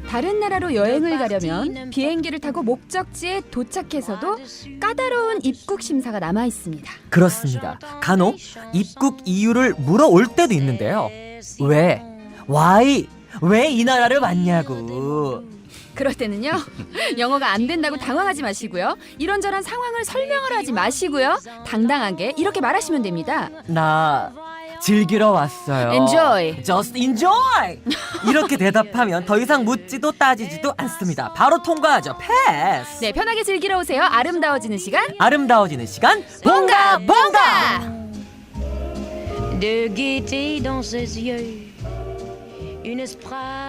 다른 나라로 여행을 가려면 비행기를 타고 목적지에 도착해서도 까다로운 입국 심사가 남아 있습니다. 그렇습니다. 간혹 입국 이유를 물어올 때도 있는데요. 왜? Why? 왜 이 나라를 왔냐고. 그럴 때는요, 영어가 안 된다고 당황하지 마시고요. 이런저런 상황을 설명을 하지 마시고요. 당당하게 이렇게 말하시면 됩니다. 나 즐기러 왔어요. Enjoy. Just enjoy. 이렇게 대답하면 더 이상 묻지도 따지지도 않습니다. 바로 통과하죠. 패스. 네, 편하게 즐기러 오세요. 아름다워지는 시간. 아름다워지는 시간 봉가 봉가 봉가. De gaieté dans ses yeux.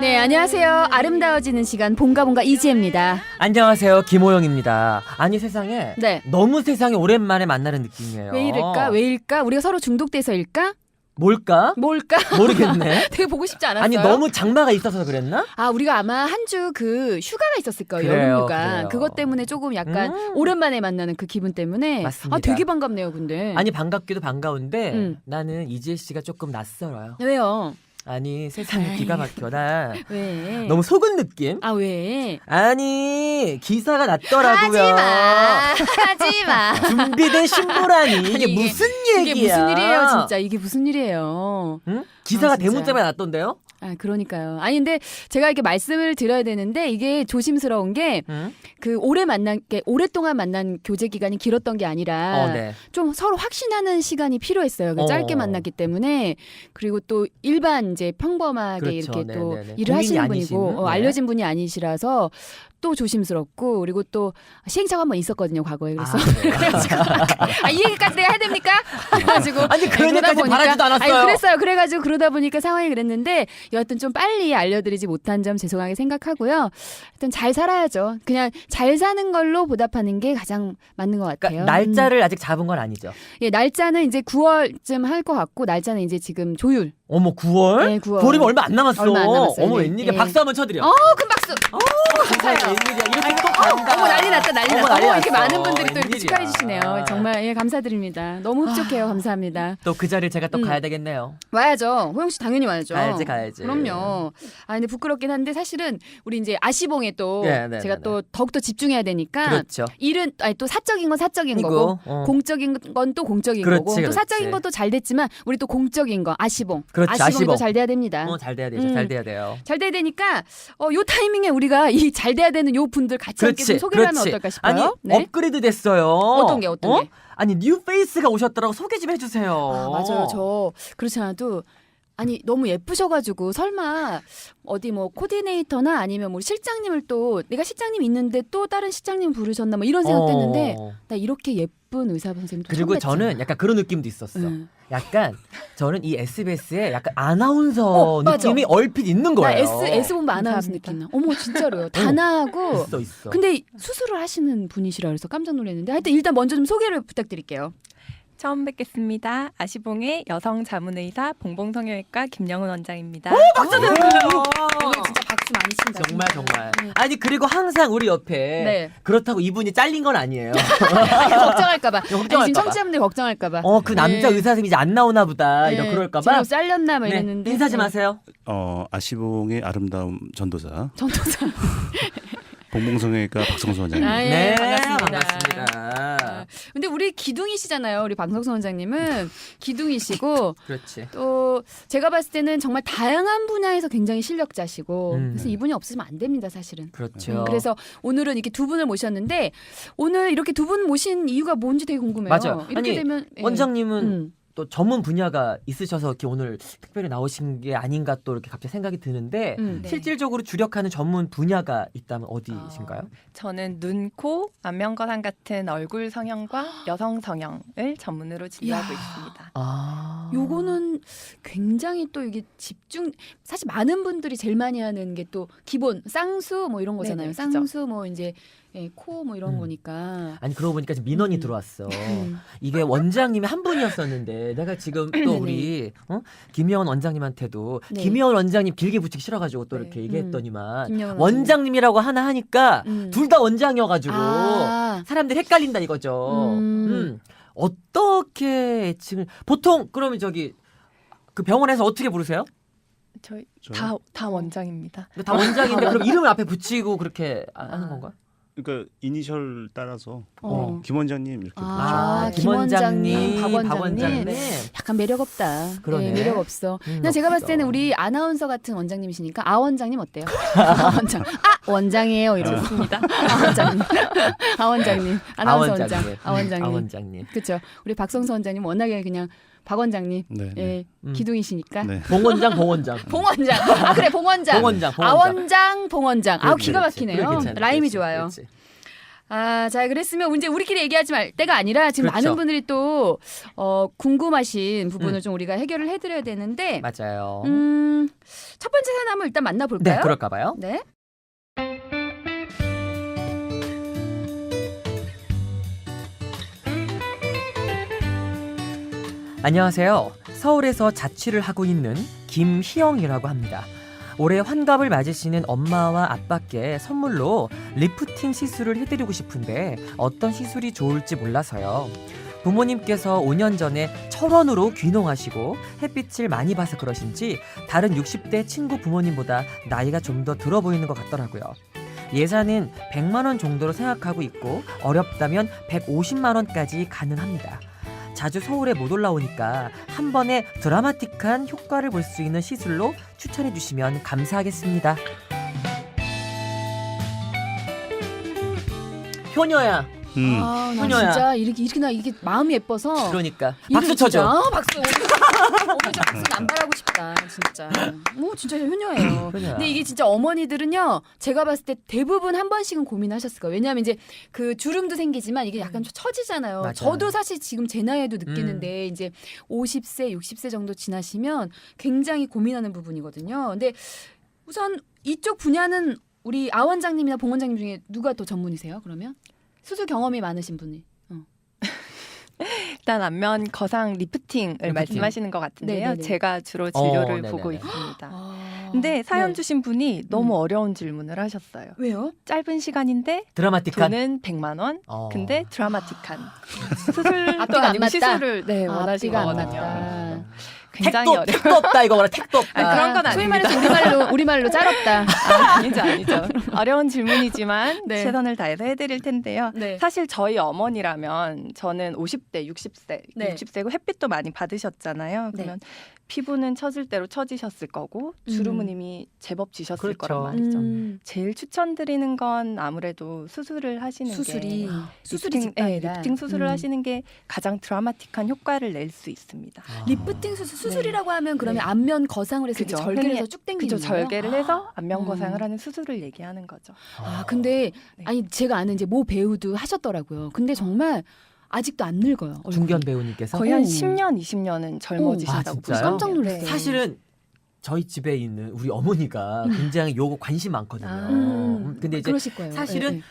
네, 안녕하세요. 아름다워지는 시간 봉가봉가 이지혜입니다. 안녕하세요. 김호영입니다. 아니 세상에 네. 너무 세상에 오랜만에 만나는 느낌이에요. 왜 이럴까? 왜일까? 우리가 서로 중독돼서일까? 뭘까? 뭘까? 모르겠네. 되게 보고 싶지 않았어요? 아니 너무 장마가 있어서 그랬나? 아, 우리가 아마 한 주 그 휴가가 있었을 거예요. 그래요, 여름휴가. 그래요. 그것 때문에 조금 약간 오랜만에 만나는 그 기분 때문에 맞습니다. 아, 되게 반갑네요, 근데. 아니 반갑기도 반가운데 나는 이지혜 씨가 조금 낯설어요. 왜요? 아니 세상에 아이. 기가 막혀. 나 왜? 너무 속은 느낌? 아, 왜? 아니 기사가 났더라고요. 하지마. 준비된 신부라니 이게 아니, 무슨 얘기야? 이게 무슨 일이에요, 진짜. 이게 무슨 일이에요. 응? 기사가 아, 진짜. 대문짝에 났던데요? 아, 그러니까요. 아니, 근데 제가 이렇게 말씀을 드려야 되는데 이게 조심스러운 게 응? 그 오랫동안 만난 교제 기간이 길었던 게 아니라 네. 좀 서로 확신하는 시간이 필요했어요. 그 짧게 만났기 때문에. 그리고 또 일반 이제 평범하게 그렇죠. 이렇게 또 네네네. 일을 하시는 공인이 분이고 아니신, 네. 알려진 분이 아니시라서 또 조심스럽고, 그리고 또 시행착오 한번 있었거든요, 과거에. 그래서 이 얘기까지 내가 해야 됩니까? 그래가지고 아니 그런 그러다 얘기까지 바라지도 않았어요. 아니, 그랬어요. 그래가지고 그러다 보니까 상황이 그랬는데 여하튼 좀 빨리 알려드리지 못한 점 죄송하게 생각하고요. 하여튼 잘 살아야죠. 그냥 잘 사는 걸로 보답하는 게 가장 맞는 것 같아요. 그러니까 날짜를 아직 잡은 건 아니죠. 예, 날짜는 이제 9월쯤 할 것 같고, 날짜는 이제 지금 조율. 어머 9월? 네, 9월. 9월이면 얼마 안 남았어. 얼마 안 남았어요. 어머 네. 웬일이야. 네. 박수 한번 쳐드려. 큰 박수. 세상에 감사해요. 웬일이야. 이렇게 또 간다. 어머, 난리 났다, 난리 어머, 났다. 난리 이렇게 났어. 많은 분들이 또 이렇게 웬일이야. 축하해 주시네요. 정말 예, 감사드립니다. 너무 흡족해요. 감사합니다. 또 그 자리를 제가 또 가야 되겠네요. 와야죠. 호영 씨 당연히 와야죠. 가야지. 그럼요. 아, 근데 부끄럽긴 한데 사실은 우리 이제 아시봉에 또 네, 제가 또 더욱더 집중해야 되니까 그렇죠. 일은 아니 또 사적인 건 사적인 이거, 거고 공적인 건 또 공적인 그렇지, 거고 또 그렇지. 사적인 것도 잘 됐지만 우리 또 공적인 거 아시봉. 그렇지, 아시봉이 아시봉. 또 잘 돼야 됩니다. 잘 돼야 되죠. 잘 돼야 돼요. 잘 돼야 되니까 요 타이밍에 우리가 이 잘 돼야 되는 요 분들 같이 함께 좀 소개를 하면 어떨까 싶어요. 아니 네. 업그레이드 됐어요. 어떤 게? 아니 뉴 페이스가 오셨더라고. 소개 좀 해주세요. 아, 맞아요. 저 그렇지 않아도 아니 너무 예쁘셔가지고 설마 어디 뭐 코디네이터나 아니면 뭐 실장님을 또 내가 실장님 있는데 또 다른 실장님 부르셨나 뭐 이런 생각도 했는데 나 이렇게 예쁜 의사 선생님 또 그리고 처음 저는 뵀잖아. 약간 그런 느낌도 있었어. 응. 약간 저는 이 SBS에 약간 아나운서 맞아. 느낌이 얼핏 있는 나 거예요. S 본부 아나운서 감사합니다. 느낌 나. 어머 진짜로요. 단아하고 있어. 근데 수술을 하시는 분이시라 그래서 깜짝 놀랐는데 하여튼 일단 먼저 좀 소개를 부탁드릴게요. 처음 뵙겠습니다. 아시봉의 여성 자문의사 봉봉성형외과 김영은 원장입니다. 박수 드려요. 오늘 진짜 박수 많이 친다. 정말. 아니 그리고 항상 우리 옆에 네. 그렇다고 이분이 잘린 건 아니에요. 걱정할까봐. 아니, 지금 걱정할까봐. 청취자분들 걱정할까봐. 그 남자 의사 선생님이 이제 안 나오나 보다 이런 그럴까봐. 제가 잘렸나 뭐 네, 이랬는데. 인사 좀 하세요. 아시봉의 아름다움 전도사 전도사. 봉봉성형외과 박성수 원장입니다. 아, 예, 네, 반갑습니다. 근데 우리 기둥이시잖아요. 우리 박성수 원장님은 기둥이시고 그렇지. 또 제가 봤을 때는 정말 다양한 분야에서 굉장히 실력자시고 그래서 이분이 없으면 안 됩니다, 사실은. 그렇죠. 그래서 오늘은 이렇게 두 분을 모셨는데 오늘 이렇게 두 분 모신 이유가 뭔지 되게 궁금해요. 맞아요. 이렇게 아니, 되면 예. 원장님은 또 전문 분야가 있으셔서 이렇게 오늘 특별히 나오신 게 아닌가 또 이렇게 갑자기 생각이 드는데 네. 실질적으로 주력하는 전문 분야가 있다면 어디이신가요? 저는 눈, 코, 안면거상 같은 얼굴 성형과 여성 성형을 전문으로 진료하고 이야. 있습니다. 요거는 굉장히 또 이게 사실 많은 분들이 제일 많이 하는 게 또 기본 쌍수 뭐 이런 거잖아요. 네네, 쌍수 뭐 이제 코 뭐 이런 거니까. 아니 그러고 보니까 지금 민원이 들어왔어. 이게 원장님이 한 분이었었는데 내가 지금 또 네네. 우리 김영원 원장님한테도 네. 김영원 원장님 길게 붙이기 싫어가지고 또 네. 이렇게 얘기했더니만 김영원 원장님이라고 하나 하니까 둘 다 원장이어가지고 아. 사람들이 헷갈린다 이거죠. 어떻게 애칭을 보통 그러면 저기 그 병원에서 어떻게 부르세요? 저희 저- 다 원장입니다. 근데 다 원장인데 그럼 이름을 앞에 붙이고 그렇게 하는 건가? 그러니까 이니셜 따라서 어. 김 원장님 이렇게 아, 붙여. 김 원장님, 박 박 원장님. 약간 매력 없다. 그러네. 네, 매력 없어. 근데 제가 봤을 때는 우리 아나운서 같은 원장님이시니까 아 원장님 어때요? 아 원장. 아 원장이에요. 이러습니다. 아 원장님. 아 원장님. 아나운서 원장. 아 원장님. 아 원장님. 그렇죠. 우리 박성수 원장님 워낙에 그냥 박 원장님. 네. 예. 기둥이시니까. 네. 봉원장 봉원장. 봉원장. 아 그래 봉원장. 봉원장 봉원장. 아 원장 봉원장. 아 그렇지, 기가 그렇지. 막히네요. 그래, 괜찮아. 라임이 그렇지, 좋아요. 그렇지. 아, 자, 그랬으면 이제 우리끼리 얘기하지 말 때가 아니라 지금 그렇죠. 많은 분들이 또 궁금하신 부분을 좀 우리가 해결을 해드려야 되는데, 맞아요. 첫 번째 사연 한번 일단 만나볼까요? 네, 그럴까 봐요. 네. 안녕하세요. 서울에서 자취를 하고 있는 김희영이라고 합니다. 올해 환갑을 맞으시는 엄마와 아빠께 선물로 리프팅 시술을 해드리고 싶은데 어떤 시술이 좋을지 몰라서요. 부모님께서 5년 전에 철원으로 귀농하시고 햇빛을 많이 봐서 그러신지 다른 60대 친구 부모님보다 나이가 좀 더 들어 보이는 것 같더라고요. 예산은 100만 원 정도로 생각하고 있고 어렵다면 150만 원까지 가능합니다. 자주 서울에 못 올라오니까 한 번에 드라마틱한 효과를 볼 수 있는 시술로 추천해 주시면 감사하겠습니다. 효녀야. 아, 나 효녀야. 진짜 이렇게 나 이게 마음이 예뻐서. 그러니까 이름 박수 진짜, 쳐줘. 박수. 저 박수 남발하고 싶다, 진짜. 뭐 진짜 효녀예요. 효녀야. 근데 이게 진짜 어머니들은요, 제가 봤을 때 대부분 한 번씩은 고민하셨을 거예요. 왜냐하면 이제 그 주름도 생기지만 이게 약간 좀 처지잖아요. 맞아요. 저도 사실 지금 제 나이에도 느끼는데 이제 50세, 60세 정도 지나시면 굉장히 고민하는 부분이거든요. 근데 우선 이쪽 분야는 우리 아 원장님이나 봉 원장님 중에 누가 더 전문이세요? 그러면 수술 경험이 많으신 분이. 일단 안면 거상 리프팅을 리프팅. 말씀하시는 것 같은데요. 네네네. 제가 주로 진료를 네네네. 보고 있습니다. 아, 근데 사연 네. 주신 분이 너무 어려운 질문을 하셨어요. 왜요? 짧은 시간인데 드라마틱한. 돈은 100만 원. 어. 근데 드라마틱한 수술도 앞뒤가 안 아니고 맞다? 시술을 원하신 앞뒤가 안 거거든요. 맞다. 굉장히 택도, 어려워. 택도 없다 이거라 택도 없다. 아니, 그런 건 소위 아닙니다. 말해서 우리말로 짤없다. 아니죠. 어려운 질문이지만 네. 최선을 다해서 해드릴 텐데요. 네. 사실 저희 어머니라면 저는 50대, 60세, 네. 60세고 햇빛도 많이 받으셨잖아요. 네. 그러면 피부는 처질 대로 처지셨을 거고 주름은 이미 제법 지셨을 그렇죠. 거란 말이죠. 제일 추천드리는 건 아무래도 수술을 하시는 수술이 게 수술이 리프팅, 직방이다. 리프팅 수술을 하시는 게 가장 드라마틱한 효과를 낼 수 있습니다. 아. 리프팅 수술이라고 하면 그러면 앞면 거상을 해서 이렇게 그죠. 절개를 해서 흔히 쭉 당기는 그죠. 거예요? 절개를 해서 안면 음. 거상을 하는 수술을 얘기하는 거죠. 아 근데 네. 아니 제가 아는 이제 모 배우도 하셨더라고요. 근데 정말 아직도 안 늙어요. 얼굴이. 중견 배우님께서 거의 한 오. 10년, 20년은 젊어지신다고 아, 진짜요? 보시면 깜짝 돼요. 놀랐어요. 네. 사실은 저희 집에 있는 우리 어머니가 굉장히 요거 관심 많거든요. 근데 이제 그러실 거예요. 사실은 네, 네.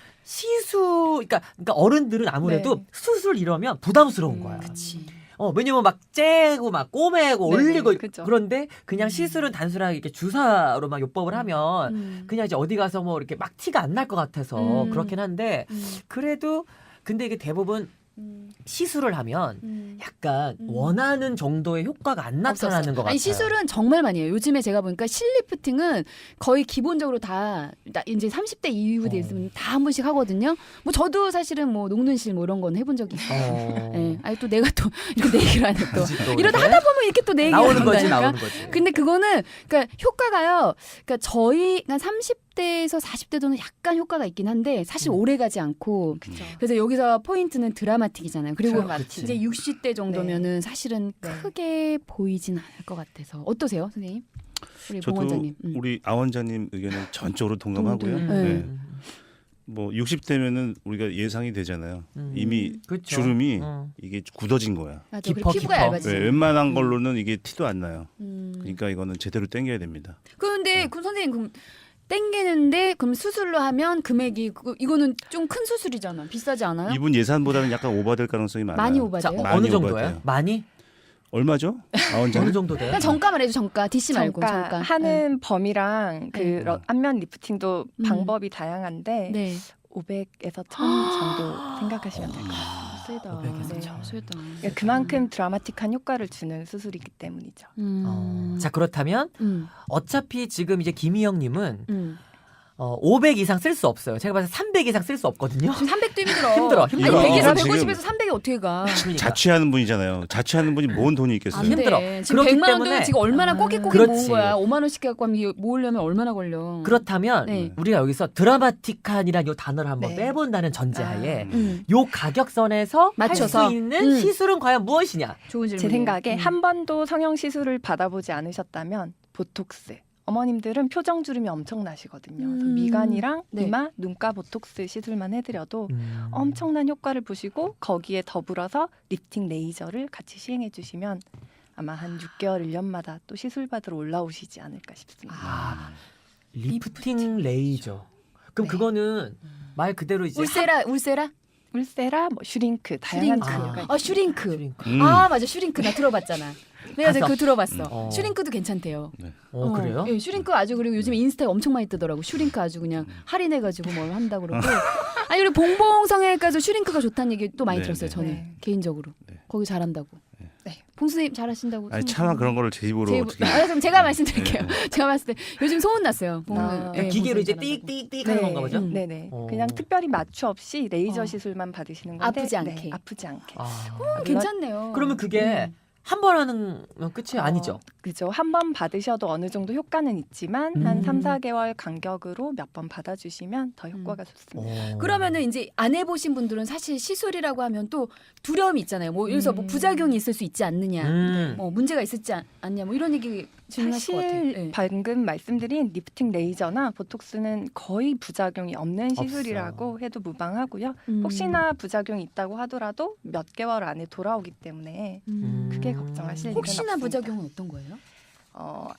그러니까 어른들은 아무래도 네. 수술 이러면 부담스러운 거야. 그치. 왜냐면 막 째고 막 꼬매고 네네, 올리고 그죠. 그런데 그냥 시술은 단순하게 이렇게 주사로만 요법을 하면 그냥 이제 어디 가서 뭐 이렇게 막 티가 안 날 것 같아서 그렇긴 한데 그래도 근데 이게 대부분 시술을 하면 약간 원하는 정도의 효과가 안 나타나는 것 같아요. 아니 시술은 정말 많이 해요. 요즘에 제가 보니까 실리프팅은 거의 기본적으로 다 이제 30대 이후 됐으면 다 한 번씩 하거든요. 뭐 저도 사실은 뭐 녹는실 뭐 이런 건 해본 적이 있어요. 예. 아니 또 내가 또 이렇게 내 얘기를 하네 또. 이러다 하다 보면 이렇게 또 내 얘기가 나오는 거지, 나온다니까. 나오는 거지. 근데 그거는 그러니까 효과가요. 그러니까 저희 한 30대에서 40대도는 약간 효과가 있긴 한데 사실 오래 가지 않고 그죠. 그래서 여기서 포인트는 드라마틱이잖아요. 그리고 드라마틱. 이제 60대 정도면은 사실은 네. 크게 보이진 않을 것 같아서 어떠세요, 선생님? 우리 봉 저도 원장님. 우리 아 원장님 의견은 전적으로 동감하고요. 네. 네. 뭐 60대면은 우리가 예상이 되잖아요. 이미 그쵸. 주름이 이게 굳어진 거야. 맞아. 깊어, 그리고 피부가 깊어. 얇아지. 네, 웬만한 걸로는 이게 티도 안 나요. 음. 그러니까 이거는 제대로 당겨야 됩니다. 그런데 그 선생님 그럼 땡기는데 그럼 수술로 하면 금액이 이거는 좀 큰 수술이잖아. 비싸지 않아요? 이분 예산보다는 약간 오버될 가능성이 많아요. 많이 자, 오바돼요? 많이 어느 정도예요? 오버돼요. 많이? 얼마죠? 아 어느 원장님? 정도 돼요? 그냥 정가만 해줘 정가. DC 말고 잠깐 정가. 하는 범위랑 그 네. 안면 리프팅도 음. 방법이 다양한데 네. 500에서 1000 정도 생각하시면 될 것 같아요. 세다. 500에서 네. 1000. 세다. 그러니까 그만큼 드라마틱한 효과를 주는 수술이기 때문이죠. 자 그렇다면 어차피 지금 이제 김희영님은 500 이상 쓸 수 없어요. 제가 봐서 300 이상 쓸 수 없거든요. 지금 300도 힘들어. 힘들어. 아니 이거 100에서 지금 150에서 300에 어떻게 가? 그러니까. 자취하는 분이잖아요. 자취하는 분이 뭔 돈이 있겠어요. 안 돼. 힘들어. 지금 그렇기 100만 원도 때문에- 지금 얼마나 꼬깃꼬깃 그렇지. 모은 거야. 5만 원씩 갖고 하면 이게 모으려면 얼마나 걸려. 그렇다면 네. 우리가 여기서 드라마틱한이라는 요 단어를 한번 네. 빼본다는 전제하에 음. 요 가격선에서 맞춰서. 할 수 있는 음. 시술은 과연 무엇이냐? 좋은 질문. 제 생각에 한 번도 성형 시술을 받아보지 않으셨다면 보톡스. 어머님들은 표정 주름이 엄청 나시거든요. 그래서 미간이랑 네. 이마, 눈가 보톡스 시술만 해드려도 음. 엄청난 효과를 보시고 거기에 더불어서 리프팅 레이저를 같이 시행해 주시면 아마 한 6개월, 1년마다 또 시술 받으러 올라오시지 않을까 싶습니다. 아, 리프팅 레이저. 그럼 네. 그거는 말 그대로 이제 울세라? 울세라, 뭐 슈링크, 다양한 슈링크. 종류가 있어요. 슈링크. 슈링크. 아 맞아 슈링크 나 들어봤잖아. 내가 봤어? 그거 들어봤어. 슈링크. 슈링크도 괜찮대요. 그래요? 예, 슈링크 아주 그리고 요즘 인스타에 엄청 많이 뜨더라고. 슈링크 아주 그냥 할인해가지고 뭘 한다 그러고. 아니 그리고 봉봉 성형외과도 슈링크가 좋다는 얘기 또 많이 네, 들었어요. 네. 저는 네. 개인적으로 네. 거기 잘한다고. 네. 봉 선생님 잘하신다고. 아니 차마 그런 거를 제 입으로 어떻게? 그럼 제가 말씀드릴게요. 제가 봤을 때 요즘 소문 났어요. 봉, 아. 예, 기계로 봉 이제 선생님 띡띡띡 하는 건가 보죠? 네네. 어. 그냥 특별히 맞추 없이 레이저 어. 시술만 받으시는 건데 아프지 않게. 네, 아프지 않게. 아. 잘한다고. 괜찮네요. 그러면 그게 한 번 하는 건 끝이 아니죠? 그죠. 한 번 받으셔도 어느 정도 효과는 있지만 한 3, 4개월 간격으로 몇 번 받아주시면 더 효과가 좋습니다. 그러면은 이제 안 해보신 분들은 사실 시술이라고 하면 또 두려움이 있잖아요. 뭐 여기서 뭐 부작용이 있을 수 있지 않느냐, 뭐 문제가 있을지 않냐, 뭐 이런 얘기 질문하실 것 같아요. 사실 네. 방금 말씀드린 리프팅 레이저나 보톡스는 거의 부작용이 없는 없어. 시술이라고 해도 무방하고요. 음. 혹시나 부작용이 있다고 하더라도 몇 개월 안에 돌아오기 때문에 크게 걱정하실 일은 혹시나 없습니다. 부작용은 어떤 거예요?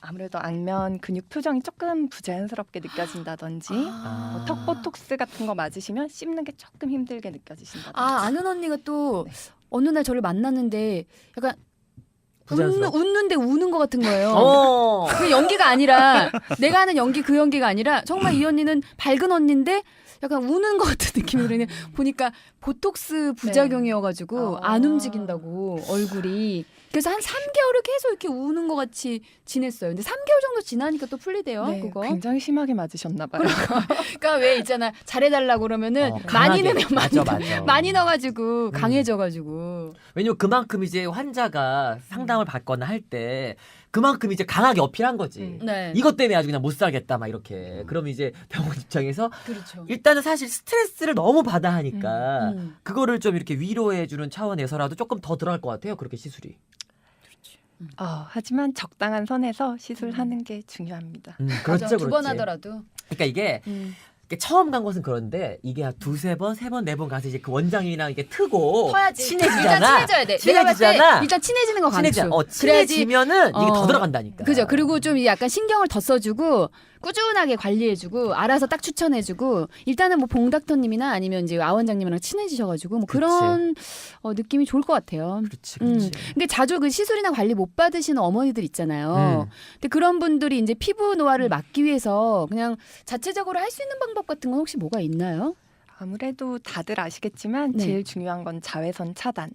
아무래도 안면 근육 표정이 조금 부자연스럽게 느껴진다든지 아. 뭐 턱 보톡스 같은 거 맞으시면 씹는 게 조금 힘들게 느껴지신다든지. 아는 언니가 또 네. 어느 날 저를 만났는데 약간 부자연스러워? 웃는데 우는 것 같은 거예요. 어. 그 연기가 아니라 내가 하는 연기 그 연기가 아니라 정말 이 언니는 밝은 언니인데 약간 우는 것 같은 느낌이 들으니 보니까 보톡스 부작용이어가지고 네. 안 움직인다고 얼굴이. 그래서 한 3개월을 계속 이렇게 우는 것 같이 지냈어요. 근데 3개월 정도 지나니까 또 풀리대요. 네, 그거. 굉장히 심하게 맞으셨나 봐요. 그러니까 왜 있잖아 잘해달라고 그러면은 많이 강하게. 넣으면 많이 맞아. 많이 넣어가지고 강해져가지고. 왜냐면 그만큼 이제 환자가 상담을 받거나 할 때 그만큼 이제 강하게 어필한 거지. 네. 이것 때문에 아주 그냥 못 살겠다 막 이렇게. 그럼 이제 병원 입장에서 그렇죠. 일단은 사실 스트레스를 너무 받아 하니까 음. 그거를 좀 이렇게 위로해 주는 차원에서라도 조금 더 들어갈 것 같아요. 그렇게 시술이. 하지만 적당한 선에서 시술하는 게 중요합니다. 그렇죠, 두 번 그렇지. 하더라도. 그러니까 이게 처음 간 곳은 그런데 이게 한 2-3번, 3번, 4번 가서 이제 그 원장님이랑 이게 트고 커야지. 친해지잖아. 일단 친해져야 돼. 내가 봤을 친해지잖아. 때 일단 친해지는 거 강추. 친해지면은 이게 더 어. 들어간다니까. 그죠. 그리고 좀 약간 신경을 더 써주고 꾸준하게 관리해주고 알아서 딱 추천해주고 일단은 뭐 봉닥터님이나 아니면 이제 아원장님이랑 친해지셔가지고 뭐 그런 느낌이 좋을 것 같아요. 그렇지, 그렇지. 근데 자주 그 시술이나 관리 못 받으시는 어머니들 있잖아요. 근데 그런 분들이 이제 피부 노화를 막기 위해서 그냥 자체적으로 할 수 있는 방법 같은 건 혹시 뭐가 있나요? 아무래도 다들 아시겠지만 네. 제일 중요한 건 자외선 차단이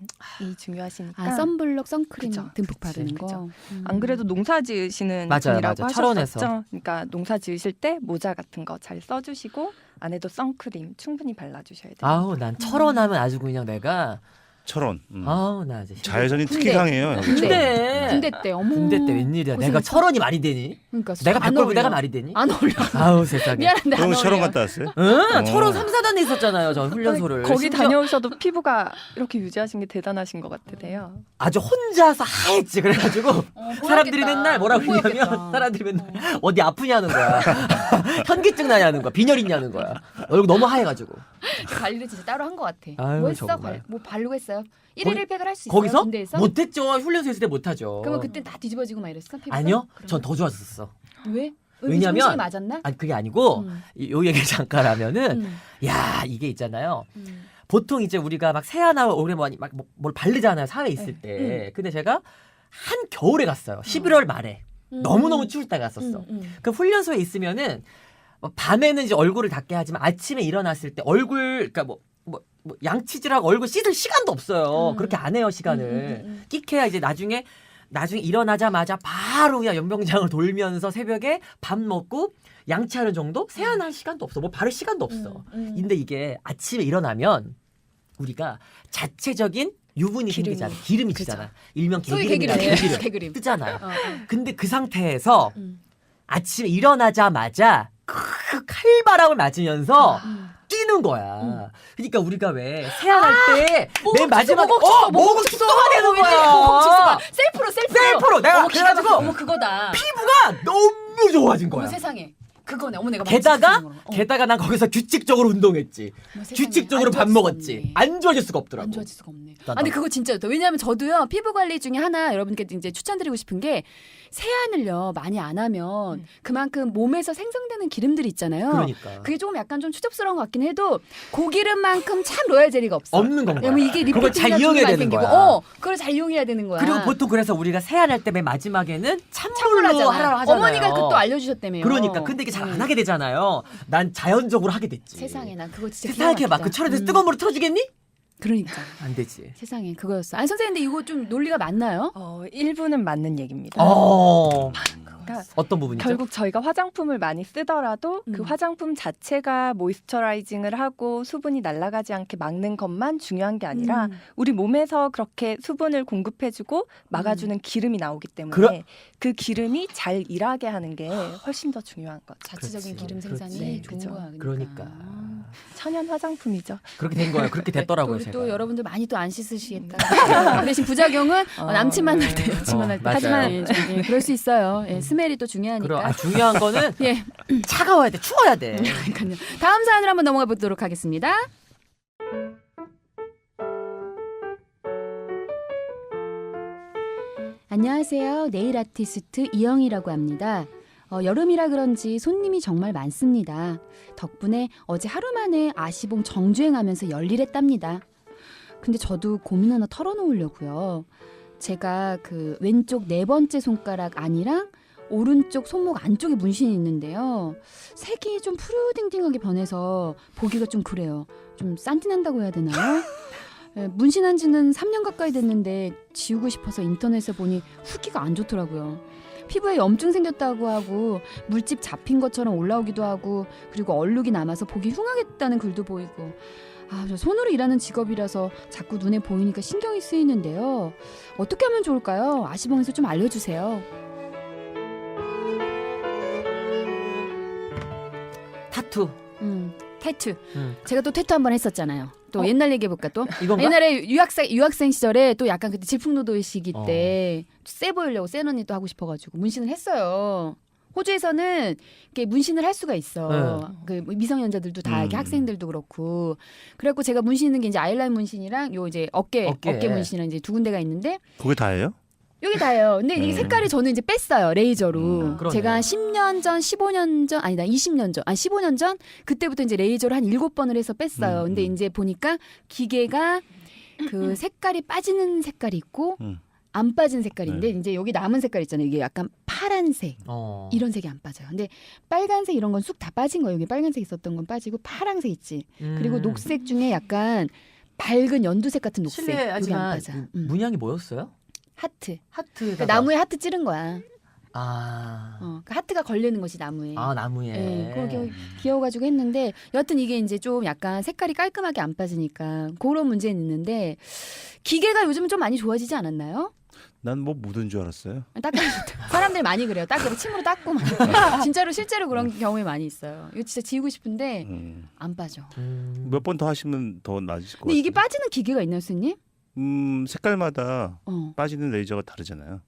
중요하시니까. 선블럭, 선크림 그죠. 듬뿍 그치, 바르는 그죠. 거. 안 그래도 농사 지으시는 맞아요, 분이라고 맞아요. 철원에서. 하셨었죠. 그러니까 농사 지으실 때 모자 같은 거 잘 써주시고 안에도 선크림 충분히 발라주셔야 돼요. 아우 난 철원하면 아주 그냥 내가 철원. 아우 나 이제 자외선이 특히 군대. 강해요. 여기. 군대. 군대 때 어머. 군대 때 웬일이야. 내가 고생했어. 철원이 말이 되니? 그러니까 내가 안 백골부대가 어울려. 말이 되니? 안 어울려. 아우 세상에. 미안한데 안 그럼 어울려. 철원 갔다 왔어요? 응, 철원 3-4단에 있었잖아요. 저 훈련소를. 거기 심지어 다녀오셔도 피부가 이렇게 유지하신 게 대단하신 것 같으세요. 아주 혼자서 하얗지. 그래가지고 사람들이 맨날 뭐라고 그러냐면 사람들이 맨날 어디 아프냐는 거야. 현기증 나냐는 거야. 빈혈 있냐는 거야. 얼굴 너무 하얘가지고. 관리를 진짜 따로 한 것 같아. 아유, 뭐 했어? 정말. 뭐 바르고 했어요? 1일 1팩을 할 수 있어요? 거기서? 군대에서? 못했죠. 훈련소 있을 때 못하죠. 그러면 그때 다 뒤집어지고 막 이랬어? 피부가? 아니요. 그러면? 전 더 좋았었어. 왜? 왜냐면- 정신이 맞았나? 아니 그게 아니고 요 얘기 잠깐 하면은 음. 야 이게 있잖아요. 음. 보통 이제 우리가 막 새하나 오래 막 뭘 바르잖아요. 사회에 있을 때. 근데 제가 한 겨울에 갔어요. 11월 말에. 너무너무 추울 때 갔었어. 그 훈련소에 있으면은 뭐 밤에는 이제 얼굴을 닦게 하지만 아침에 일어났을 때 얼굴 그러니까 뭐 뭐 양치질하고 얼굴 씻을 시간도 없어요. 그렇게 안 해요 시간을. 끽해야 이제 나중에 일어나자마자 바로 그냥 연병장을 돌면서 새벽에 밥 먹고 양치하는 정도? 세안할 시간도 없어. 뭐 바를 시간도 없어. 근데 이게 아침에 일어나면 우리가 자체적인 유분이 기름이. 생기잖아. 기름이 그죠. 지잖아. 일명 소위 개기름이라 개기름. 개기름. 뜨잖아요. 어, 어. 근데 그 상태에서 음. 아침에 일어나자마자 그 칼바람을 맞으면서 뛰는 거야. 그러니까 우리가 왜 세안할 때 맨 마지막에 모공 축소가 되는 거야. 셀프로 내가 그래가지고 어머 그거다. 피부가 너무 좋아진 어머 거야. 세상에. 그거네. 어머 내가 게다가 난 거기서 규칙적으로 운동했지. 규칙적으로 밥 먹었지. 안 좋아질 수가 없더라고. 안 좋아질 수가 없네. 나도. 아니 그거 진짜 좋다. 왜냐하면 저도요 피부 관리 중에 하나 여러분께 이제 추천드리고 싶은 게 세안을요 많이 안 하면 그만큼 몸에서 생성되는 기름들이 있잖아요. 그러니까 그게 조금 약간 좀 추접스러운 것 같긴 해도 고기름만큼 참 로얄 젤리가 없어. 없는 건가? 왜냐면 이게 그걸 잘 리프팅이나 이용해야 많이 되는 생기고, 거야. 그걸 잘 이용해야 되는 거야. 그리고 보통 그래서 우리가 세안할 때 맨 마지막에는 찬물로 찬물로 하잖아. 하라고 하잖아요. 어머니가 그 또 알려주셨다며요. 그러니까 근데 이게 잘 안 하게 되잖아요. 난 자연적으로 하게 됐지. 세상에 난 그거 진짜 세상에 막 그 기가 철에서 막히다. 뜨거운 물을 틀어주겠니? 그러니까 안 되지. 세상에 그거였어. 아니 선생님 근데 이거 좀 논리가 맞나요? 일부는 맞는 얘기입니다. 그러니까 어떤 부분이죠? 결국 저희가 화장품을 많이 쓰더라도 그 음. 화장품 자체가 모이스처라이징을 하고 수분이 날아가지 않게 막는 것만 중요한 게 아니라 우리 몸에서 그렇게 수분을 공급해주고 막아주는 기름이 나오기 때문에 그 기름이 잘 일하게 하는 게 훨씬 더 중요한 거죠. 자체적인 그렇지. 기름 생산이 그렇지. 좋은 그죠. 거야. 그러니까. 천연 화장품이죠. 그렇게 된 거예요. 그렇게 됐더라고요, 우리 제가. 또 여러분들 많이 또 안 씻으시겠다. 그 대신 부작용은 남친 만날 때 여친 만날 때. 맞아요. 하지만 예, 그럴 수 있어요. 예, 스멜이 또 중요하니까. 중요한 거는 예, 차가워야 돼, 추워야 돼. 그러니까요. 다음 사연을 한번 넘어가 보도록 하겠습니다. 안녕하세요. 네일 아티스트 이영이라고 합니다. 여름이라 그런지 손님이 정말 많습니다. 덕분에 어제 하루 만에 아시봉 정주행하면서 열일했답니다. 근데 저도 고민 하나 털어놓으려고요. 제가 그 왼쪽 4번째 손가락 안이랑 오른쪽 손목 안쪽에 문신이 있는데요. 색이 좀 푸르딩딩하게 변해서 보기가 좀 그래요. 좀 싼티난다고 해야 되나요? 예, 문신한 지는 3년 가까이 됐는데 지우고 싶어서 인터넷에 보니 후기가 안 좋더라고요. 피부에 염증 생겼다고 하고 물집 잡힌 것처럼 올라오기도 하고 그리고 얼룩이 남아서 보기 흉하겠다는 글도 보이고 저 손으로 일하는 직업이라서 자꾸 눈에 보이니까 신경이 쓰이는데요. 어떻게 하면 좋을까요? 아시봉에서 좀 알려주세요. 타투. 태투. 제가 또 태투 한번 했었잖아요. 또 옛날 얘기해볼까 또? 이건가? 옛날에 유학생 시절에 또 약간 그때 질풍노도의 시기 때 세 보이려고 센 언니 또 하고 싶어가지고 문신을 했어요. 호주에서는 이렇게 문신을 할 수가 있어. 그 미성년자들도 다 이렇게 학생들도 그렇고. 그래갖고 제가 문신 있는 게 이제 아이라인 문신이랑 요 이제 어깨 문신이랑 이제 두 군데가 있는데 그게 다예요? 여기 다예요. 근데 이게 색깔이 저는 이제 뺐어요. 레이저로. 그러네. 제가 한 10년 전, 15년 전, 아니다 20년 전, 15년 전 그때부터 이제 레이저로 한 7번을 해서 뺐어요. 근데 이제 보니까 기계가 그 색깔이 빠지는 색깔이 있고 안 빠진 색깔인데 이제 여기 남은 색깔 있잖아요. 이게 약간 파란색 이런 색이 안 빠져요. 근데 빨간색 이런 건 쑥 다 빠진 거예요. 여기 빨간색 있었던 건 빠지고 파란색 있지. 그리고 녹색 중에 약간 밝은 연두색 같은 녹색 여기 안 실례하지만 빠져. 문양이 뭐였어요? 하트. 하트에다가 그러니까 나무에 하트 찌른 거야. 그러니까 하트가 걸리는 것이 나무에. 나무에. 예, 그거 귀여워가지고 했는데 여하튼 이게 이제 좀 약간 색깔이 깔끔하게 안 빠지니까 그런 문제는 있는데 기계가 요즘은 좀 많이 좋아지지 않았나요? 난 뭐 묻은 줄 알았어요. 사람들 많이 그래요. 닦으러 침으로 닦고 막. 진짜로 실제로 그런 경우에 많이 있어요. 이거 진짜 지우고 싶은데 안 빠져. 몇 번 더 하시면 더 나아질 것 근데 같아요. 이게 빠지는 기계가 있나요, 스님? 색깔마다 빠지는 레이저가 다르잖아요.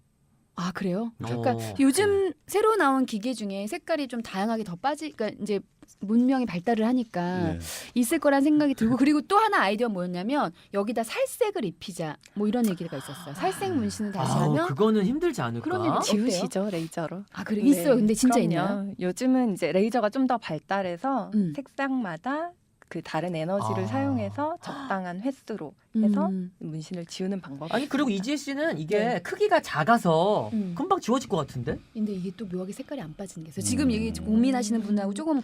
아 그래요? 그러니까 요즘 새로 나온 기계 중에 색깔이 좀 다양하게 더 그러니까 이제 문명이 발달을 하니까 있을 거란 생각이 들고 그리고 또 하나 아이디어 뭐였냐면 여기다 살색을 입히자 뭐 이런 얘기가 있었어요. 살색 문신을 다시 하면 그거는 힘들지 않을까? 그런 일이 지우시죠 레이저로. 그래 있어요. 근데 진짜 그럼요. 있나요? 요즘은 이제 레이저가 좀 더 발달해서 색상마다 그 다른 에너지를 사용해서 적당한 횟수로 해서 문신을 지우는 방법. 아니 그리고 이지혜 씨는 이게 크기가 작아서 금방 지워질 것 같은데? 근데 이게 또 묘하게 색깔이 안 빠지는 게 있어요. 지금 얘기 고민하시는 분하고 조금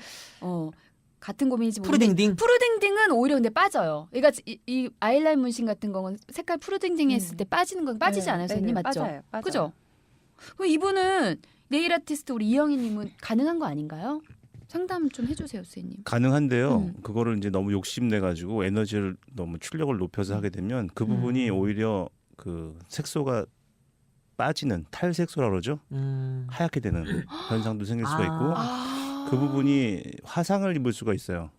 같은 고민인지 모르겠는데 푸르딩딩. 푸르딩딩은 오히려 근데 빠져요. 그러니까 이 아이라인 문신 같은 거는 색깔 푸르딩딩 했을 때 빠지는 건 빠지지 네, 않아요, 선생님 네네, 맞죠? 맞아요. 그죠? 그럼 이분은 네일 아티스트 우리 이영희님은 가능한 거 아닌가요? 상담 좀 해주세요, 선생님. 가능한데요. 그거를 이제 너무 욕심내 가지고 에너지를 너무 출력을 높여서 하게 되면 그 부분이 오히려 그 색소가 빠지는 탈색소라 그러죠. 하얗게 되는 현상도 생길 수가 있고 그 부분이 화상을 입을 수가 있어요.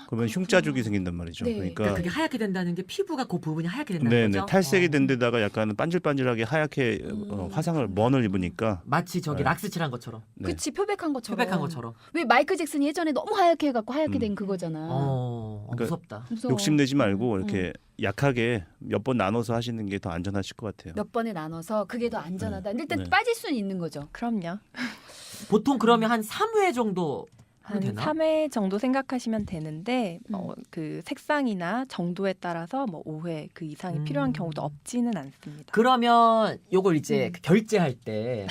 그러면 흉자죽이 생긴단 말이죠. 네. 그러니까 그러니까 그게 하얗게 된다는 게 피부가 그 부분이 하얗게 된다는 네네 거죠? 탈색이 된 데다가 약간 반질반질하게 하얗게 화상을 먼을 입으니까 마치 저기 네. 락스 칠한 것처럼. 네. 그치 표백한 것처럼. 표백한 것처럼. 왜 마이클 잭슨이 예전에 너무 하얗게 해갖고 하얗게 된 그거잖아. 그러니까 무섭다. 무서워. 욕심내지 말고 이렇게 약하게 몇 번 나눠서 하시는 게 더 안전하실 것 같아요. 몇 번에 나눠서 그게 더 안전하다. 일단 네. 빠질 수는 있는 거죠. 그럼요. 보통 그러면 한 3회 정도 한 되나? 3회 정도 생각하시면 되는데 그 색상이나 정도에 따라서 뭐 5회 그 이상이 필요한 경우도 없지는 않습니다. 그러면 요걸 이제 결제할 때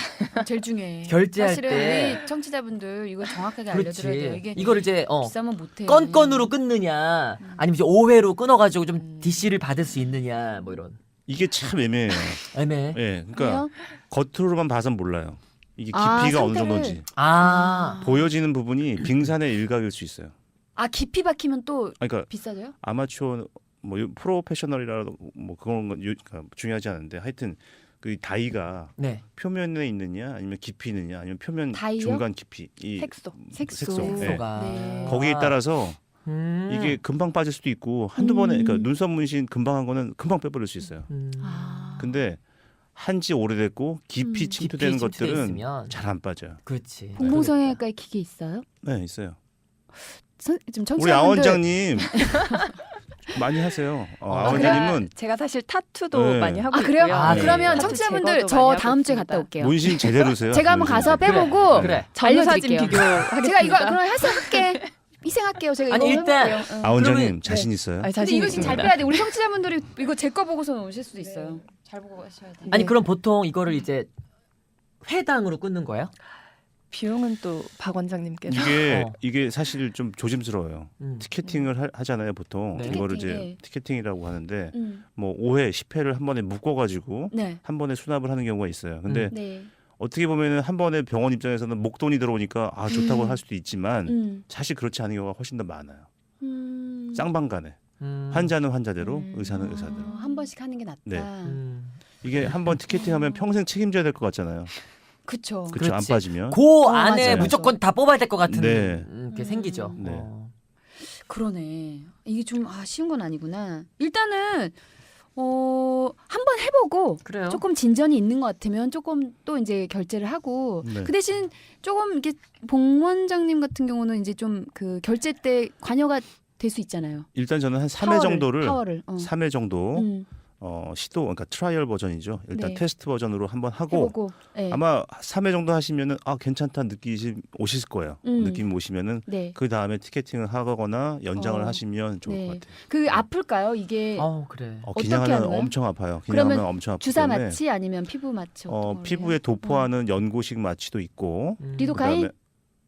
제일 중요해. 결제할 사실은 때 우리 청취자분들 이거 정확하게 그렇지. 알려드려야 돼요. 이게 이걸 이제 비싸면 못해. 건건으로 끊느냐 아니면 이제 5회로 끊어가지고 좀 DC를 받을 수 있느냐 뭐 이런 이게 참 애매해요. 애매해. 예, 그러니까 왜요? 겉으로만 봐선 몰라요. 이게 아, 깊이가 어느 상태를- 정도인지 보여지는 부분이 빙산의 일각일 수 있어요. 아 깊이 박히면 또 그러니까 비싸져요? 아마추어 뭐 프로페셔널이라도 뭐 그런 건 그러니까 중요하지 않은데 하여튼 그 다이가 네. 표면에 있느냐 아니면 깊이 있느냐 아니면 표면 다이요? 중간 깊이 이 색소. 색소. 예. 색소가 네. 거기에 따라서 이게 금방 빠질 수도 있고 한두 번에 그러니까 눈썹 문신 금방 한 거는 금방 빼버릴 수 있어요. 아. 근데 한지 오래됐고 깊이 침투되는 깊이 침투돼 것들은 있으면. 잘 안 빠져요. 그렇지. 공공성형외과에 기계 있어요? 네, 있어요. 지금 우리 청취자분들 아 원장님 많이 하세요. 아 원장님은 제가 사실 타투도 네. 많이 하고 아 그래요? 있고요. 아, 아, 그러면 타투 청취자분들 제거도 저 많이 하고 다음 주에 있습니다. 갔다 올게요. 문신 제대로세요. 제가 한번 문신. 가서 빼보고 그래. 전후 사진 알려드릴게요. 비교하겠습니다. 제가 이거 그럼 해서 할게. 희생할게요. 제가 아니, 이거 일단- 해볼게요. 응. 아 원장님 그러면- 자신 있어요? 아니, 근데 자신 이거 지금 잘 있습니다. 빼야 돼. 우리 청취자분들이 이거 제 거 보고서 오실 수도 있어요. 잘 보고 하셔야 돼. 아니 네. 그럼 보통 이거를 이제 회당으로 끊는 거예요? 비용은 또 박 원장님께서 이게 사실 좀 조심스러워요. 음. 티켓팅을 하잖아요, 보통. 네. 이거를 티켓팅, 이제 네. 티켓팅이라고 하는데 음. 뭐 5회, 10회를 한 번에 묶어 가지고 네. 한 번에 수납을 하는 경우가 있어요. 근데 네. 어떻게 보면은 한 번에 병원 입장에서는 목돈이 들어오니까 아 좋다고 할 수도 있지만 사실 그렇지 않은 경우가 훨씬 더 많아요. 쌍방간에 환자는 환자대로 의사는 의사대로. 한 번씩 하는 게 낫다. 네. 음. 이게 한 번 티켓팅하면 평생 책임져야 될 것 같잖아요. 그쵸. 그렇죠. 안 그렇지. 빠지면. 그 안에 맞아요. 무조건 다 뽑아야 될 것 같은 네. 게 생기죠. 네. 그러네. 이게 좀 쉬운 건 아니구나. 일단은 한번 해보고 그래요. 조금 진전이 있는 것 같으면 조금 또 이제 결제를 하고 네. 그 대신 조금 이렇게 봉 원장님 같은 경우는 이제 좀 그 결제 때 관여가 될 수 있잖아요. 일단 저는 한 3회 정도를 파워를 3회 정도 음, 시도 그러니까 트라이얼 버전이죠. 일단 네. 테스트 버전으로 한번 하고 해보고 네. 아마 3회 정도 하시면은 아 괜찮다 오실 거예요. 느낌 오시면은 네. 그 다음에 티켓팅을 하거나 연장을 어. 하시면 좋을 네. 것 같아요. 그 아플까요? 이게 그래. 어떻게 기냥하면 하는 거예요? 엄청 아파요. 그러면 기냥하면 엄청 아프기 주사 때문에 마취 아니면 피부 마취? 어떤 걸로 피부에 해요? 도포하는 연고식 마취도 있고 리도카인 그다음에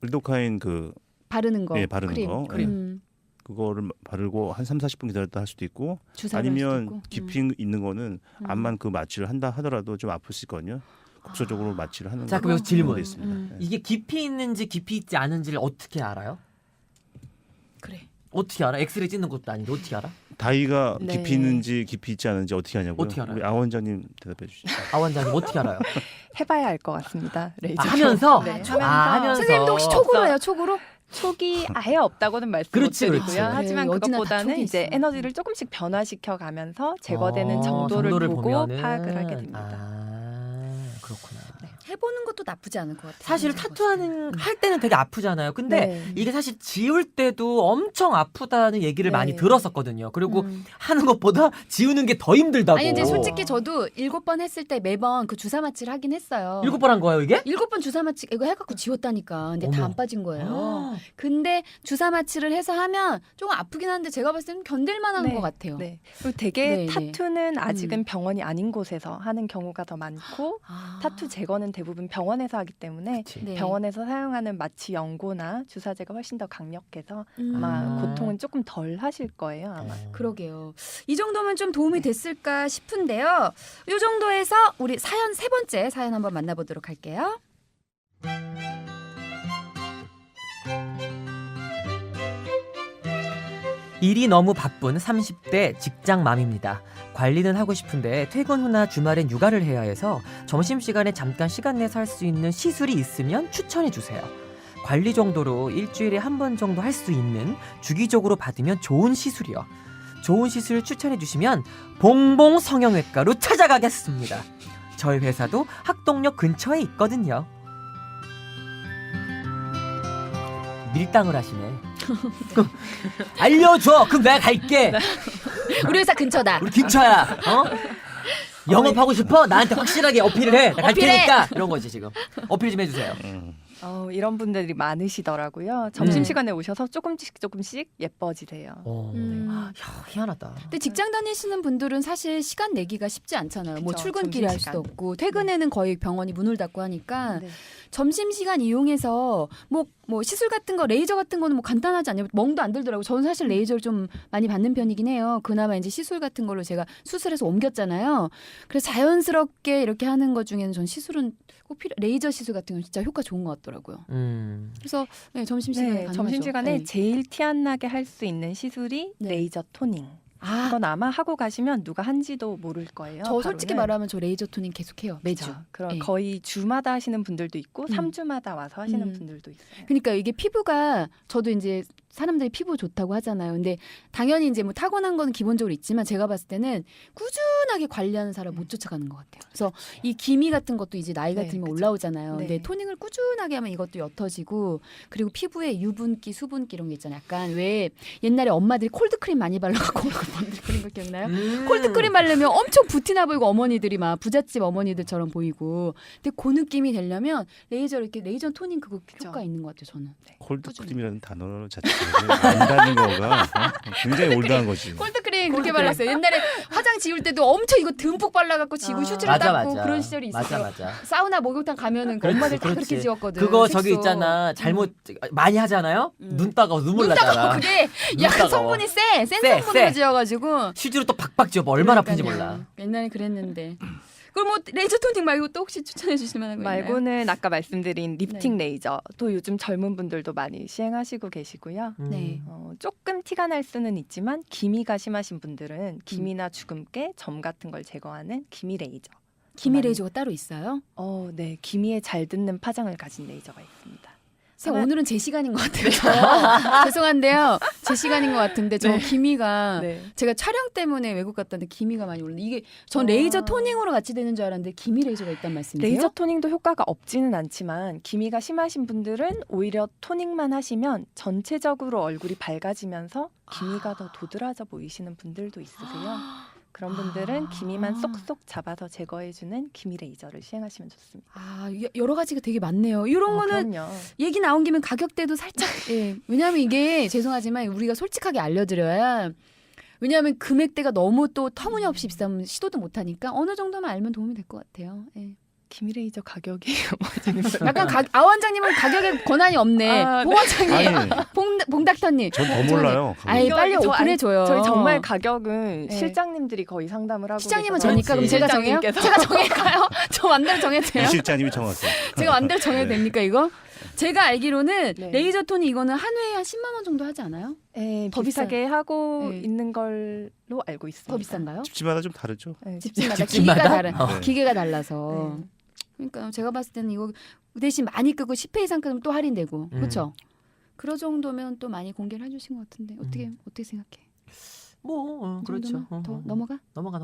리도카인 그 바르는 거. 예, 바르는 크림. 거. 크림. 그거를 바르고 한 3-40분 기다렸다 할 수도 있고 주사를 할 수도 아니면 있고. 깊이 있는 거는 암만 그 마취를 한다 하더라도 좀 아플 수 있거든요. 국소적으로 마취를 하는 자, 거 그럼 여기서 질문. 돼 있습니다. 네. 이게 깊이 있는지 깊이 있지 않은지를 어떻게 알아요? 그래. 어떻게 알아? 엑스레이 찍는 것도 아닌데 어떻게 알아? 다이가 네. 깊이 있는지 깊이 있지 않은지 어떻게 하냐고요? 어떻게 알아요? 우리 아 원장님 대답해 주시죠. 아 원장님 어떻게 알아요? 해봐야 알 것 같습니다. 레이저. 하면서? 네, 아, 하면서. 하면서. 선생님도 혹시 촉으로 해요? 촉으로? 촉이 아예 없다고는 말씀 못 그렇지, 드리고요. 그렇지. 하지만 그래, 어디나 다 그것보다는 촉이 이제 있어. 에너지를 조금씩 변화시켜 가면서 제거되는 정도를 보고 보면은. 파악을 하게 됩니다. 그렇구나. 해보는 것도 나쁘지 않을 것 같아요. 사실 타투하는 할 때는 되게 아프잖아요. 근데 네. 이게 사실 지울 때도 엄청 아프다는 얘기를 네. 많이 들었었거든요. 그리고 하는 것보다 지우는 게 더 힘들다고. 아니 이제 솔직히 저도 7번 했을 때 매번 그 주사 마취를 하긴 했어요. 7번 한 거예요 이게? 7번 주사 마취 이거 해갖고 지웠다니까. 근데 다 어머. 안 빠진 거예요. 아. 근데 주사 마취를 해서 하면 조금 아프긴 한데 제가 봤을 때는 견딜만한 네. 것 같아요. 네. 그리고 되게 네, 네. 타투는 아직은 병원이 아닌 곳에서 하는 경우가 더 많고 아. 타투 제거는 대부분 병원에서 하기 때문에 그치. 네. 병원에서 사용하는 마취 연고나 주사제가 훨씬 더 강력해서 아마 아. 고통은 조금 덜 하실 거예요. 아마. 그러게요. 이 정도면 좀 도움이 됐을까 싶은데요. 이 정도에서 우리 사연 세 번째 사연 한번 만나보도록 할게요. 일이 너무 바쁜 30대 직장맘입니다. 관리는 하고 싶은데 퇴근 후나 주말엔 육아를 해야 해서 점심시간에 잠깐 시간 내서 할 수 있는 시술이 있으면 추천해 주세요. 관리 정도로 일주일에 한 번 정도 할 수 있는 주기적으로 받으면 좋은 시술이요. 좋은 시술 추천해 주시면 봉봉 성형외과로 찾아가겠습니다. 저희 회사도 학동역 근처에 있거든요. 밀당을 하시네. 알려줘. 그럼 내가 갈게. 우리 회사 근처다. 우리 근처야. 어? 영업하고 싶어? 나한테 확실하게 어필을 해. 나 갈 어필해. 테니까. 이런 거지 지금. 어필 좀 해주세요. 이런 분들이 많으시더라고요. 점심시간에 오셔서 조금씩 예뻐지세요. 야, 희한하다. 근데 직장 다니시는 분들은 사실 시간 내기가 쉽지 않잖아요. 뭐 그쵸, 출근길에 할 수도 점심시간. 없고 퇴근에는 거의 병원이 문을 닫고 하니까 네. 점심시간 이용해서 뭐 시술 같은 거 레이저 같은 거는 뭐 간단하지 않냐고 멍도 안 들더라고요. 저는 사실 레이저를 좀 많이 받는 편이긴 해요. 그나마 이제 시술 같은 걸로 제가 수술해서 옮겼잖아요. 그래서 자연스럽게 이렇게 하는 것 중에는 전 시술은 꼭 레이저 시술 같은 건 진짜 효과 좋은 것 같더라고요. 그래서 네, 점심시간에 가능하죠. 점심시간에 네. 제일 티 안 나게 할 수 있는 시술이 네. 레이저 토닝. 아, 그건 아마 하고 가시면 누가 한지도 모를 거예요. 저 솔직히 바로는. 말하면 저 레이저 토닝 계속해요. 매주. 그렇죠. 그럼 네. 거의 주마다 하시는 분들도 있고 3주마다 와서 하시는 음. 분들도 있어요. 그러니까 이게 피부가 저도 이제 사람들이 피부 좋다고 하잖아요. 근데 당연히 이제 뭐 타고난 건 기본적으로 있지만 제가 봤을 때는 꾸준하게 관리하는 사람 못 쫓아가는 것 같아요. 그래서 이 기미 같은 것도 이제 나이가 네, 들면 그쵸. 올라오잖아요. 네. 근데 토닝을 꾸준하게 하면 이것도 옅어지고 그리고 피부에 유분기, 수분기 이런 게 있잖아요. 약간 왜 옛날에 엄마들이 콜드크림 많이 발라갖고 얼굴 번들거리는 거 기억나요? 콜드크림 바르면 엄청 부티나 보이고 어머니들이 막 부잣집 어머니들처럼 보이고 근데 그 느낌이 되려면 레이저 이렇게 레이저 토닝 그거 효과 있는 것 같아요. 저는. 콜드크림이라는 단어 자체가 안다는 거가 굉장히 올드한 거지. 콜드크림 그렇게 발랐어요. 옛날에 화장 지울 때도 엄청 이거 듬뿍 발라갖고 지고 휴지를 닦고 그런 시절이 있었어요. 맞아. 사우나 목욕탕 가면은 그 그렇지, 엄마들 다 그렇지. 그렇게 지웠거든. 그거 색소. 저기 있잖아. 잘못 많이 하잖아요. 눈 따가워 눈물 눈 따가워. 나잖아. 그게 눈 약간 따가워. 성분이 센 세. 성분으로 지어가지고 휴지로 또 박박 지워봐. 얼마나 아픈지 그러니까요. 몰라. 옛날에 그랬는데. 그럼 뭐 레이저 토닝 말고 또 혹시 추천해 주실 만한 거 있나요? 말고는 아까 말씀드린 리프팅 네. 레이저도 요즘 젊은 분들도 많이 시행하시고 계시고요. 네. 조금 티가 날 수는 있지만 기미가 심하신 분들은 기미나 주근깨, 점 같은 걸 제거하는 기미 레이저. 기미 레이저가 따로 있어요? 네, 기미에 잘 듣는 파장을 가진 레이저가 있습니다. 선생님, 오늘은 제 시간인 것 같아요. 저. 죄송한데요. 제 시간인 것 같은데 저 기미가 네. 제가 촬영 때문에 외국 갔다는데 기미가 많이 올랐는데 이게 전 레이저 토닝으로 같이 되는 줄 알았는데 기미 레이저가 있단 말씀이세요? 레이저 토닝도 효과가 없지는 않지만 기미가 심하신 분들은 오히려 토닝만 하시면 전체적으로 얼굴이 밝아지면서 기미가 더 도드라져 보이시는 분들도 있으세요. 그런 분들은 기미만 쏙쏙 잡아서 제거해주는 기미 레이저를 시행하시면 좋습니다. 여러 가지가 되게 많네요. 이런 거는 그럼요. 얘기 나온 김에 가격대도 살짝 예. 왜냐하면 이게 죄송하지만 우리가 솔직하게 알려드려야 왜냐하면 금액대가 너무 또 터무니없이 비싸면 시도도 못하니까 어느 정도만 알면 도움이 될 것 같아요. 예. 기미 레이저 가격이 약간 아 원장님은 가격에 권한이 없네. 아, 봉 원장님, 아니, 봉 닥터님. 전 더 몰라요. 아이 이거 빨리 저 오픈해줘요. 저희 정말 가격은 네. 실장님들이 거의 상담을 하고 시장님은 계셔서 저니까 그럼 제가 정해요? 실장님께서. 제가 정해가요? 저 맘대로 정해도 돼요? 이 실장님이 정하세요. 제가 맘대로 정해도 네. 됩니까 이거? 제가 알기로는 네. 레이저 톤이 이거는 한 회에 한 10만 원 정도 하지 않아요? 네, 더 비슷하게 하고 네. 있는 걸로 알고 있습니다. 더 비싼가요? 집집마다 좀 다르죠. 네, 집집마다 집집마다? 기계가 다른 네. 기계가 달라서 네. 그러니까 제가 봤을 때는 이거 대신 많이 끄고 10회 이상 끄면 또 할인되고 그렇죠? 그런 정도면 또 많이 공개를 해주신 것 같은데 어떻게 생각해? 뭐 그렇죠. 더 넘어가? 넘어가.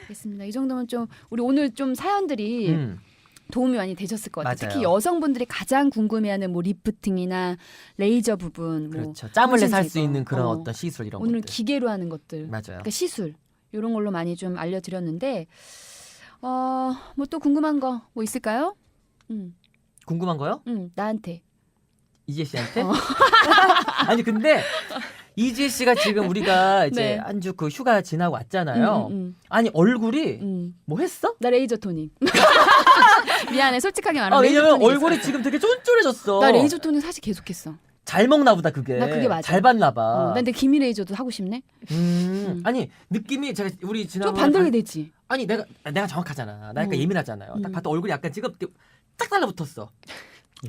알겠습니다. 이 정도면 좀 우리 오늘 좀 사연들이 도움이 많이 되셨을 것 같아요. 맞아요. 특히 여성분들이 가장 궁금해하는 뭐 리프팅이나 레이저 부분, 뭐 그렇죠. 짬을 내서 할 수 제거. 있는 그런 어떤 시술 이런 오늘은 것들. 기계로 하는 것들, 맞아요. 그러니까 시술 이런 걸로 많이 좀 알려드렸는데 뭐 또 궁금한 거 뭐 있을까요? 궁금한 거요? 나한테. 이재 씨한테? 아니 근데 이지혜 씨가 지금 우리가 이제 네. 한 주 그 휴가 지나고 왔잖아요. 아니 얼굴이 뭐 했어? 나 레이저 토닝. 미안해, 솔직하게 말하면. 왜냐면 레이저 토닝 얼굴이 했어. 지금 되게 쫀쫀해졌어. 나 레이저 토닝 사실 계속했어. 잘 먹나 보다 그게. 나 그게 맞아. 잘 봤나 봐. 나 근데 기미 레이저도 하고 싶네. 아니 느낌이 제가 우리 좀 지난번에 반대게 되지. 아니 내가 정확하잖아. 나 약간 예민하잖아요. 딱 봤다 얼굴이 약간 지금 딱 달라붙었어.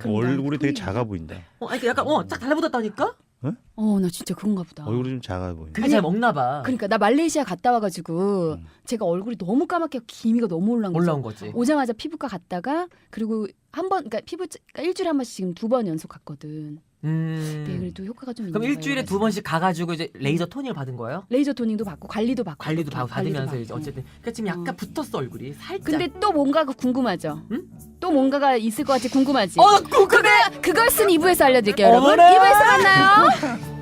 얼굴이 되게 그런가? 작아 보인다. 아니 약간 딱 달라붙었다니까? 나 진짜 그런가 보다. 얼굴이 좀 작아 보인다. 그게 잘 먹나 봐. 그러니까 나 말레이시아 갔다 와가지고 제가 얼굴이 너무 까맣게 기미가 너무 올라온 거죠. 올라온 거지. 오자마자 피부과 갔다가 그리고 한 번, 그러니까 일주일에 한 번씩 지금 2번 연속 갔거든. 네, 그래도 효과가 좀 있는 그럼 거예요. 일주일에 2번씩 가가지고 이제 레이저 토닝을 받은 거예요? 레이저 토닝도 받고 관리도 받고 관리도 그렇게 받으면서 관리도 이제 받고. 어쨌든 그러니까 지금 약간 붙었어 얼굴이 살짝. 근데 또 뭔가가 궁금하죠. 응? 또 뭔가가 있을 것 같이 궁금하지. 궁금해. 그걸 쓴 2부에서 알려드릴게요, 여러분. 어머나. 2부에서 만나요.